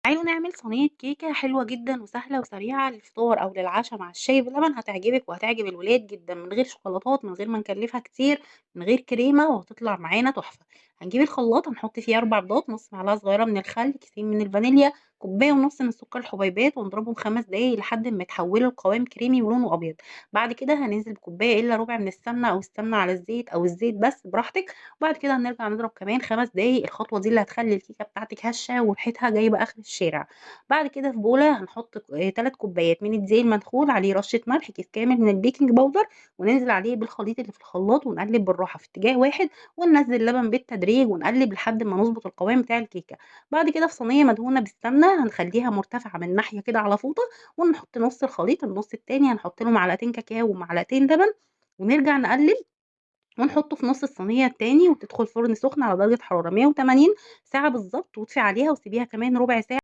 تعالوا نعمل صينية كيكة حلوة جدًا وسهلة وسريعة للفطار أو للعشا مع الشاي بلبن، هتعجبِك وهتعجب الولاد جدًا، من غير شوكولاتات، من غير ما نكلفها كتير، من غير كريمة، وهتطلع معانا تحفة. هنجيب الخلاط هنحط فيه 4 بيضات، نُص معلقة صغيرة من الخل، كيسين من الفانيليا، كوباية ونُص من السكر الحبيبات، ونضربهم 5 دقايق لحد أمّا يتحولوا لقوام كريمي ولونه أبيض. بعد كده هننزل بكوباية إلا ربع من السمنة أو السمنة على الزيت أو الزيت بس براحتك، وبعد كده هنرجع نضرب كمان 5 دقايق. الخطوة دي اللي هتخلّي الكيكة بتاعتِك هشة وريحتها جايبة آخر الشارع. بعد كده في بولة هنحط 3 كوبايات من الدقيق المنخول، عليه رشة ملح، كيس كامل من البيكنج باودر، وننزل عليه بالخليط اللي في الخلاط ونقلب بالراحة في اتجاه واحد، وننزل لبن بالتدريج ونقلب لحد ما نضبط القوام بتاع الكيكة. بعد كده في صينية مدهونة بالسمنة هنخليها مرتفعة من ناحية كده على فوطة، ونحط نص الخليط، النص التاني هنحط له معلقتين كاكاو ومعلقتين لبن، ونرجع نقلب ونحطه في نُص الصينية التاني، وتدخل فرن سخن على درجة حرارة 180 ساعة بالضبط، واطفي عليها وسيبيها كمان ربع ساعة.